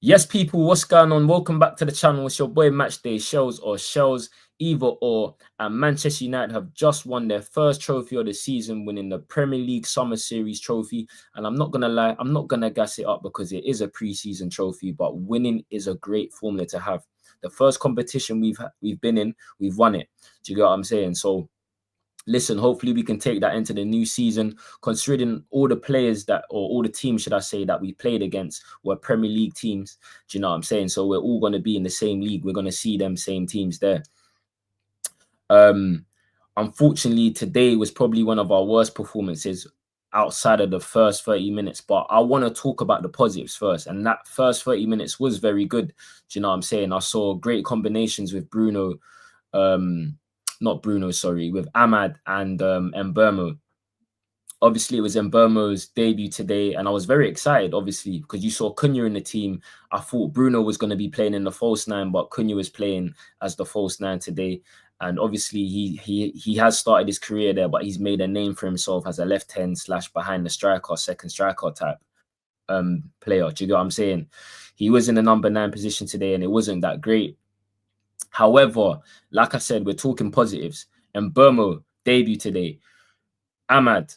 Yes, people, what's going on? Welcome back to the channel. It's your boy Matchday Shells, either or. And Manchester United have just won their first trophy of the season, winning the Premier League Summer Series trophy. And I'm not gonna lie, I'm not gonna gas it up because it is a pre-season trophy, but winning is a great formula to have. The first competition we've been in, we've won it. Do you get what I'm saying? So listen, hopefully we can take that into the new season, considering all the players that, or all the teams, should I say, that we played against were Premier League teams. Do you know what I'm saying? So we're all going to be in the same league. We're going to see them same teams there. Unfortunately, today was probably one of our worst performances outside of the first 30 minutes. But I want to talk about the positives first. And that first 30 minutes was very good. Do you know what I'm saying? I saw great combinations with Bruno, not Bruno, sorry, with Ahmad and Mbuemo. Obviously, it was Mbeumo's debut today, and I was very excited, obviously, because you saw Cunha in the team. I thought Bruno was going to be playing in the false nine, but Cunha was playing as the false nine today. And obviously, he has started his career there, but he's made a name for himself as a left hand / behind the striker, second striker type player. Do you get what I'm saying? He was in the number 9 position today, and it wasn't that great. However, like I said, we're talking positives. And Mbeumo debut today. Ahmad,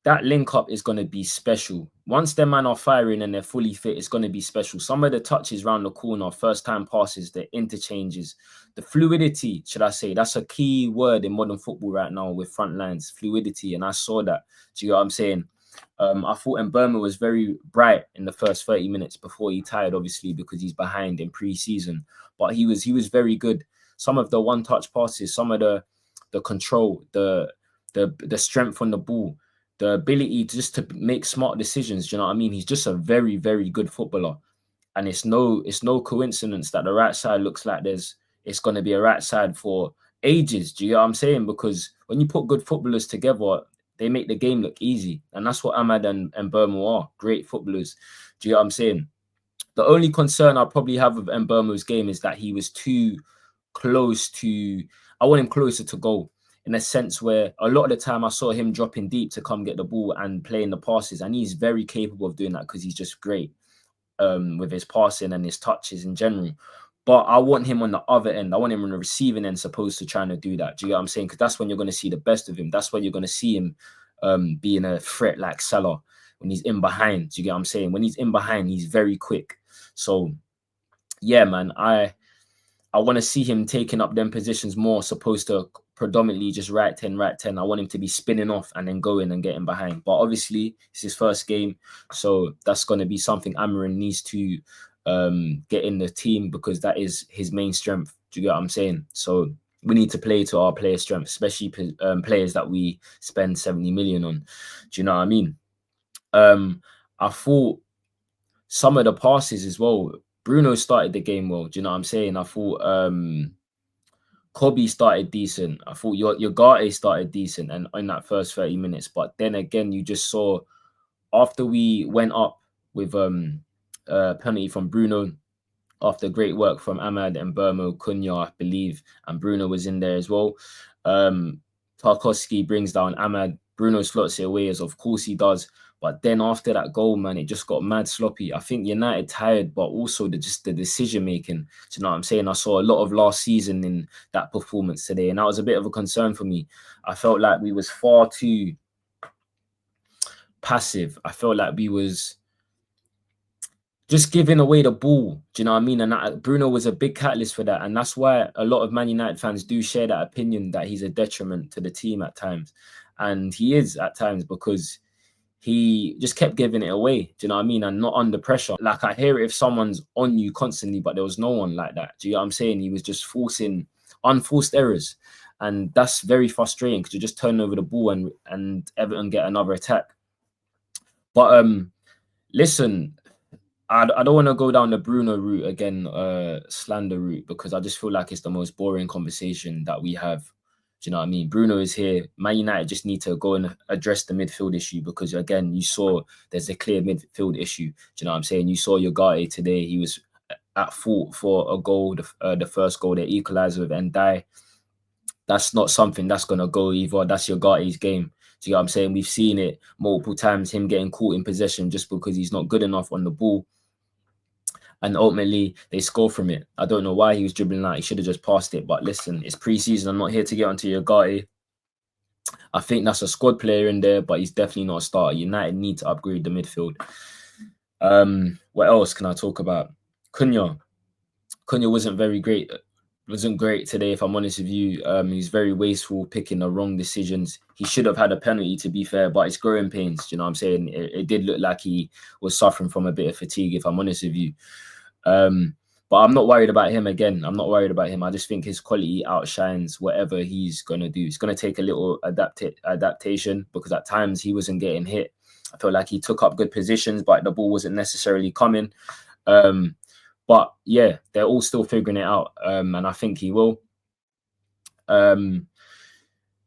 that link up is going to be special. Once their man are firing and they're fully fit, it's going to be special. Some of the touches round the corner, first time passes, the interchanges, the fluidity, should I say, that's a key word in modern football right now with front lines, fluidity. And I saw that. Do you know what I'm saying? I thought Mbuemo was very bright in the first 30 minutes before he tired, obviously, because he's behind in pre-season. But he was very good. Some of the one-touch passes, some of the control, the strength on the ball, the ability just to make smart decisions. Do you know what I mean? He's just a very, very good footballer. And it's no coincidence that the right side looks like it's going to be a right side for ages. Do you know what I'm saying? Because when you put good footballers together, they make the game look easy. And that's what Ahmad and Mbeumo are. Great footballers. Do you know what I'm saying? The only concern I probably have with Mbeumo's game is that he was too close to... I want him closer to goal, in a sense where a lot of the time I saw him dropping deep to come get the ball and playing the passes. And he's very capable of doing that because he's just great with his passing and his touches in general. But I want him on the other end. I want him on the receiving end, supposed to trying to do that. Do you get what I'm saying? Because that's when you're going to see the best of him. That's when you're going to see him being a threat like Salah when he's in behind. Do you get what I'm saying? When he's in behind, he's very quick. So, yeah, man, I want to see him taking up them positions more, supposed to predominantly just right 10. I want him to be spinning off and then going and getting behind. But obviously, it's his first game. So that's going to be something Amorim needs to get in the team, because that is his main strength. Do you get what I'm saying? So we need to play to our player strength, especially players that we spend 70 million on. Do you know what I mean? I thought some of the passes as well, Bruno started the game well. Do you know what I'm saying? I thought Kobe started decent. I thought your Yogarte started decent and in that first 30 minutes. But then again, you just saw after we went up with penalty from Bruno, after great work from Ahmad and Mbeumo, Cunha, I believe, and Bruno was in there as well. Tarkowski brings down Ahmad. Bruno slots it away, as of course he does. But then after that goal, man, it just got mad sloppy. I think United tired, but also just the decision making. Do you know what I'm saying? I saw a lot of last season in that performance today, and that was a bit of a concern for me. I felt like we was far too passive. I felt like we was just giving away the ball. Do you know what I mean? And that, Bruno was a big catalyst for that. And that's why a lot of Man United fans do share that opinion that he's a detriment to the team at times. And he is at times, because he just kept giving it away. Do you know what I mean? And not under pressure. Like, I hear it if someone's on you constantly, but there was no one like that. Do you know what I'm saying? He was just forcing unforced errors. And that's very frustrating, because you just turn over the ball and Everton get another attack. But listen, I don't want to go down the Bruno route again, slander route, because I just feel like it's the most boring conversation that we have. Do you know what I mean? Bruno is here. Man United just need to go and address the midfield issue, because, again, you saw there's a clear midfield issue. Do you know what I'm saying? You saw Yogarte today. He was at fault for a goal, the first goal, they equalised with Ndai. That's not something that's going to go either. That's Yogate's game. Do you know what I'm saying? We've seen it multiple times, him getting caught in possession just because he's not good enough on the ball. and ultimately they score from it. I don't know why he was dribbling out. He should have just passed it. But listen, it's pre-season. I'm not here to get onto your guy. I think that's a squad player in there, but he's definitely not a starter. United need to upgrade the midfield. What else can I talk about? Cunha. Cunha wasn't very great. Wasn't great today, if I'm honest with you. He's very wasteful, picking the wrong decisions. He should have had a penalty, to be fair, but it's growing pains. Do you know what I'm saying? It did look like he was suffering from a bit of fatigue, if I'm honest with you. But I'm not worried about him again. I'm not worried about him. I just think his quality outshines whatever he's going to do. It's going to take a little adaptation because at times he wasn't getting hit. I felt like he took up good positions, but the ball wasn't necessarily coming. But yeah, they're all still figuring it out. And I think he will.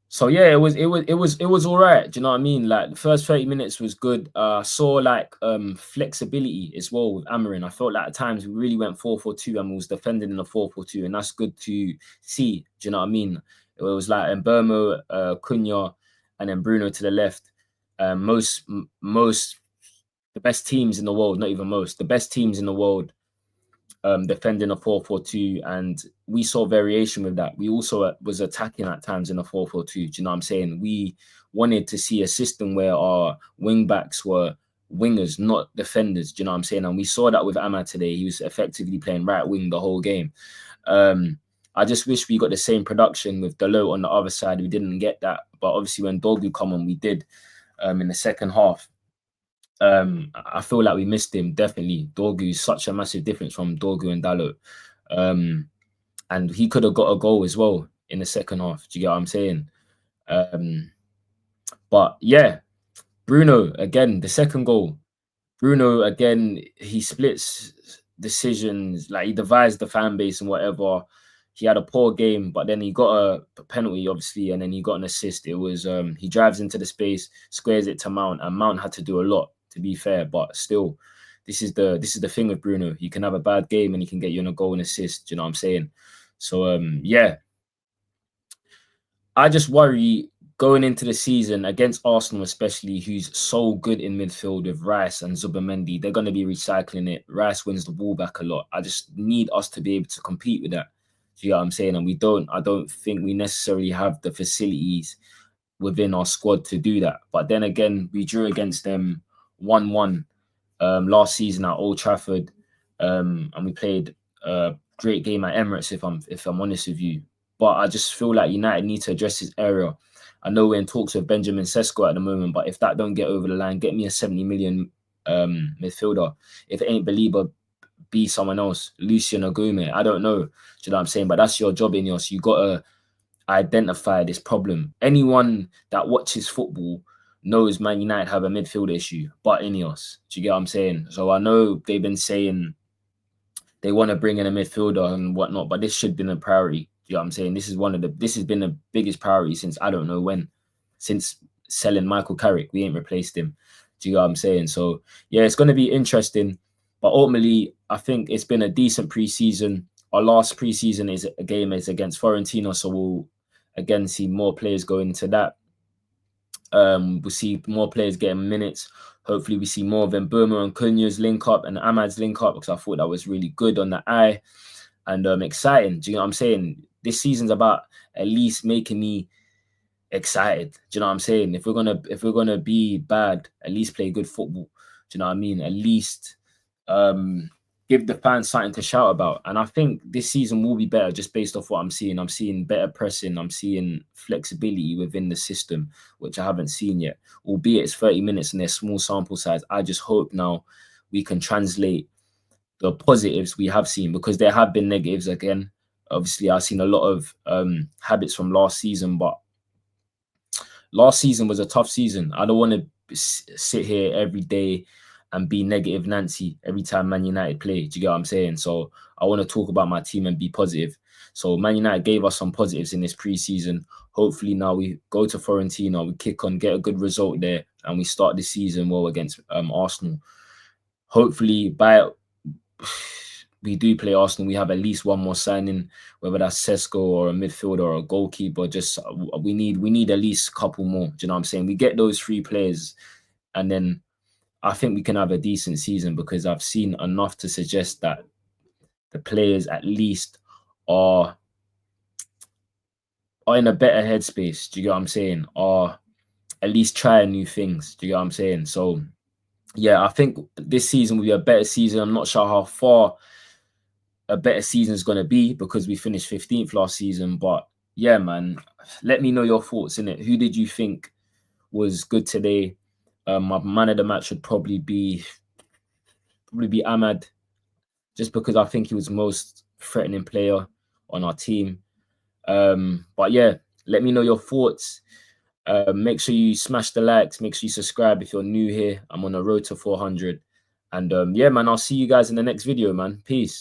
So yeah, it was all right. Do you know what I mean? Like the first 30 minutes was good. Saw like flexibility as well with Amorim. I felt like at times we really went 4-4-2 and we was defending in a 4-4-2, and that's good to see. Do you know what I mean? It was like Mbuemo, Cunha, and then Bruno to the left. Most the best teams in the world, not even most, the best teams in the world defending a 4-4-2, and we saw variation with that. We also was attacking at times in a 4-4-2. Do you know what I'm saying? We wanted to see a system where our wing backs were wingers, not defenders. Do you know what I'm saying? And we saw that with Ahmad today. He was effectively playing right wing the whole game. I just wish we got the same production with Dalot on the other side. We didn't get that, but obviously when Dorgu come on, we did in the second half. I feel like we missed him, definitely. Dorgu is such a massive difference from Dorgu and Dalot. And he could have got a goal as well in the second half. Do you get what I'm saying? But yeah, Bruno, again, the second goal. Bruno, again, he splits decisions, like he divides the fan base and whatever. He had a poor game, but then he got a penalty, obviously, and then he got an assist. It was he drives into the space, squares it to Mount, and Mount had to do a lot, to be fair. But still, this is the thing with Bruno. He can have a bad game and he can get you on a goal and assist. Do you know what I'm saying? So yeah, I just worry going into the season against Arsenal, especially, who's so good in midfield with Rice and Zubimendi. They're going to be recycling it. Rice wins the ball back a lot. I just need us to be able to compete with that. Do you know what I'm saying? And I don't think we necessarily have the facilities within our squad to do that. But then again, we drew against them 1-1 last season at Old Trafford. And we played a great game at Emirates, if I'm honest with you. But I just feel like United need to address this area. I know we're in talks with Benjamin Sesko at the moment, but if that don't get over the line, get me a 70 million midfielder. If it ain't Belieber, be someone else. Lucien Agume. I don't know. Do you know what I'm saying? But that's your job, Ineos. You got to identify this problem. Anyone that watches football knows Man United have a midfield issue, but Ineos. Do you get what I'm saying? So I know they've been saying they want to bring in a midfielder and whatnot, but this should have been a priority. You know what I'm saying? This has been the biggest priority since I don't know when, since selling Michael Carrick. We ain't replaced him. Do you know what I'm saying? So yeah, it's going to be interesting. But ultimately, I think it's been a decent preseason. Our last preseason game is against Fiorentina, so we'll again see more players go into that. We'll see more players getting minutes. Hopefully, we see more of Mbeumo and Cunha's link up and Ahmad's link up, because I thought that was really good on the eye and exciting. Do you know what I'm saying? This season's about at least making me excited. Do you know what I'm saying? If we're gonna be bad, at least play good football. Do you know what I mean? At least give the fans something to shout about. And I think this season will be better just based off what I'm seeing. I'm seeing better pressing. I'm seeing flexibility within the system, which I haven't seen yet. Albeit it's 30 minutes and there's small sample size. I just hope now we can translate the positives we have seen, because there have been negatives again. Obviously, I've seen a lot of habits from last season, but last season was a tough season. I don't want to sit here every day and be negative Nancy every time Man United play. Do you get what I'm saying? So I want to talk about my team and be positive. So Man United gave us some positives in this preseason. Hopefully now we go to Fiorentina, we kick on, get a good result there, and we start the season well against Arsenal. Hopefully we do play Arsenal, we have at least one more signing, whether that's Sesko or a midfielder or a goalkeeper. Just we need at least a couple more. Do you know what I'm saying? We get those 3 players, and then I think we can have a decent season because I've seen enough to suggest that the players at least are in a better headspace. Do you get what I'm saying? Or at least trying new things. Do you get what I'm saying? So yeah, I think this season will be a better season. I'm not sure how far a better season is going to be because we finished 15th last season. But yeah, man, let me know your thoughts in it. Who did you think was good today? My man of the match would probably be Ahmad, just because I think he was most threatening player on our team. But yeah, let me know your thoughts. Make sure you smash the likes. Make sure you subscribe if you're new here. I'm on the road to 400. And yeah, man, I'll see you guys in the next video, man. Peace.